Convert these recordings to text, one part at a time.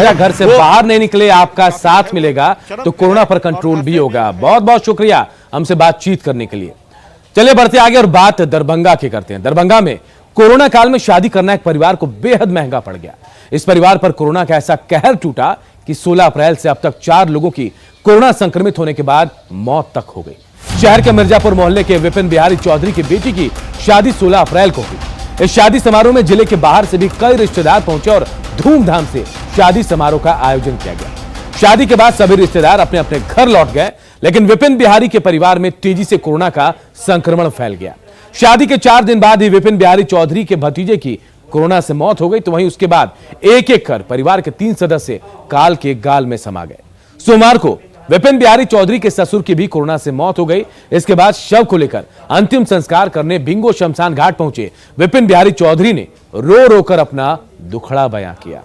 घर से बाहर नहीं निकले, आपका साथ मिलेगा तो कोरोना पर कंट्रोल भी होगा। बहुत बहुत शुक्रिया हमसे बातचीत करने के लिए। चलिए बढ़ते आगे और बात दरभंगा की करते हैं। दरभंगा में कोरोना काल में शादी करना एक परिवार को बेहद महंगा पड़ गया। इस परिवार पर कोरोना का ऐसा कहर टूटा कि 16 अप्रैल से अब तक 4 लोगों की कोरोना संक्रमित होने के बाद मौत तक हो गई। शहर के मिर्जापुर मोहल्ले के विपिन बिहारी चौधरी की बेटी की शादी 16 अप्रैल को हुई। इस शादी समारोह में जिले के बाहर से भी कई रिश्तेदार पहुंचे और धूमधाम से शादी समारोह का आयोजन किया गया। शादी के बाद सभी रिश्तेदार अपने अपने घर लौट गए, लेकिन विपिन बिहारी के परिवार में तेजी से कोरोना का संक्रमण फैल गया। शादी के 4 दिन बाद ही विपिन बिहारी चौधरी के भतीजे की कोरोना से मौत हो गई, तो वहीं उसके बाद एक एक कर परिवार के 3 सदस्य काल के गाल में समा गए। सोमवार को विपिन बिहारी चौधरी के ससुर की भी कोरोना से मौत हो गई। इसके बाद शव को लेकर अंतिम संस्कार करने बिंगो शमशान घाट पहुंचे विपिन बिहारी चौधरी ने रो रो कर अपना दुखड़ा बयां किया।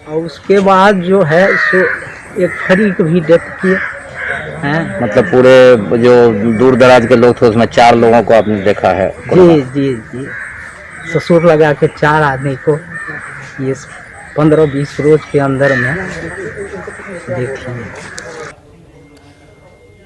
और उसके बाद जो है सो एक फरीक भी डेथ किए हैं। मतलब पूरे जो दूर दराज के लोग थे उसमें 4 लोगों को आपने देखा है? जी जी जी, ससुर लगा के 4 आदमी को ये 15-20 रोज के अंदर में देखिए।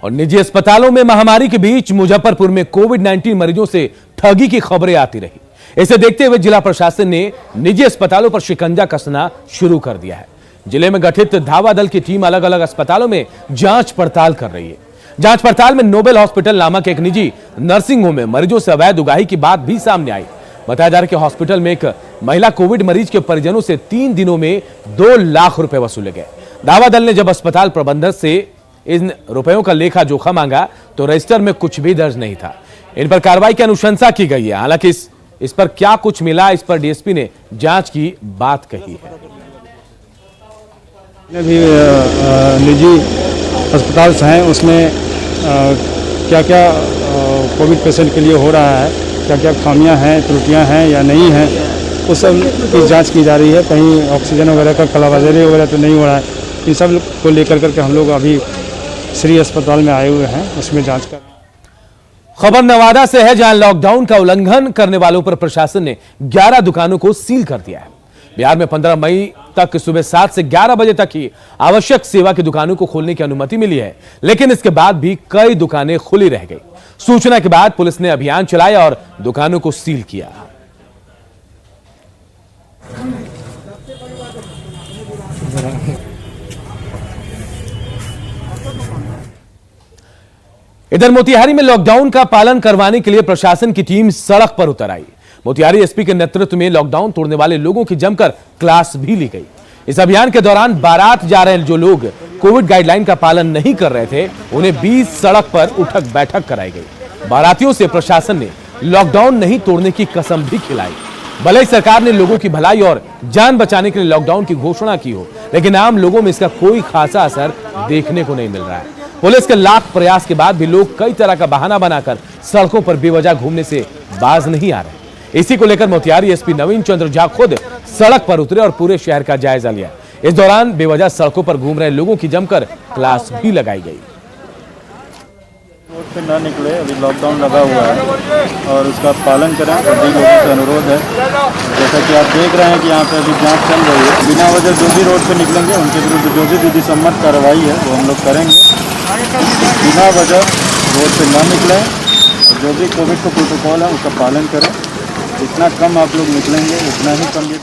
और निजी अस्पतालों में महामारी के बीच मुजफ्फरपुर में कोविड-19 मरीजों से ठगी की खबरें आती रही। इसे देखते हुए जिला प्रशासन ने निजी अस्पतालों पर शिकंजा कसना शुरू कर दिया है। जिले में गठित धावा दल की टीम अलग अलग अस्पतालों में जांच पड़ताल कर रही है। जांच पड़ताल में नोबेल हॉस्पिटल नामक एक निजी नर्सिंग होम में मरीजों से अवैध उगाही की बात भी सामने आई। बताया जा रहा है कि हॉस्पिटल में एक महिला कोविड मरीज के परिजनों से 3 दिनों में 2 लाख रुपए वसूले गए। दावा दल ने जब अस्पताल प्रबंधक से इन रुपयों का लेखा जोखा मांगा तो रजिस्टर में कुछ भी दर्ज नहीं था। इन पर कार्रवाई की अनुशंसा की गई है। हालांकि इस पर क्या कुछ मिला, इस पर डीएसपी ने जांच की बात कही है। भी निजी अस्पताल हैं उसमें क्या क्या कोविड पेशेंट के लिए हो रहा है, क्या क्या खामियां हैं, त्रुटियां हैं या नहीं हैं, उस सब की जांच की जा रही है। कहीं ऑक्सीजन वगैरह का कालाबाजारी वगैरह तो नहीं हो रहा है। इन सब को लेकर करके हम लोग अभी श्री अस्पताल में आए हुए हैं, उसमें जांच कर। खबर नवादा से है, जहां लॉकडाउन का उल्लंघन करने वालों पर प्रशासन ने 11 दुकानों को सील कर दिया है। बिहार में 15 मई तक सुबह 7 से 11 बजे तक ही आवश्यक सेवा की दुकानों को खोलने की अनुमति मिली है, लेकिन इसके बाद भी कई दुकानें खुली रह गई। सूचना के बाद पुलिस ने अभियान चलाया और दुकानों को सील किया। इधर मोतिहारी में लॉकडाउन का पालन करवाने के लिए प्रशासन की टीम सड़क पर उतर आई। मोतिहारी एसपी के नेतृत्व में लॉकडाउन तोड़ने वाले लोगों की जमकर क्लास भी ली गई। इस अभियान के दौरान बारात जा रहे जो लोग कोविड गाइडलाइन का पालन नहीं कर रहे थे, उन्हें 20 सड़क पर उठक बैठक कराई गई। बारातियों से प्रशासन ने लॉकडाउन नहीं तोड़ने की कसम भी खिलाई। भले ही सरकार ने लोगों की भलाई और जान बचाने के लिए लॉकडाउन की घोषणा की हो, लेकिन आम लोगों में इसका कोई खासा असर देखने को नहीं मिल रहा है। पुलिस के लाख प्रयास के बाद भी लोग कई तरह का बहाना बनाकर सड़कों पर बेवजह घूमने से बाज नहीं आ रहे। इसी को लेकर मोतिहारी एसपी नवीन चंद्र झा खुद सड़क पर उतरे और पूरे शहर का जायजा लिया। इस दौरान बेवजह सड़कों पर घूम रहे लोगों की जमकर क्लास भी लगाई गई। रोड पे ना निकले, अभी लॉकडाउन लगा हुआ है और उसका पालन करें, सभी लोगों से अनुरोध है। जैसा कि आप देख रहे हैं कि यहाँ पे अभी जांच चल रही है। बिना वजह जो भी रोड पे निकलेंगे उनके विरुद्ध जो भी विधि सम्मत कार्रवाई है वो हम लोग करेंगे। बिना वजह रोड पे ना निकलें और जो भी कोविड का प्रोटोकॉल है उसका पालन करें। जितना कम आप लोग निकलेंगे उतना ही कम ये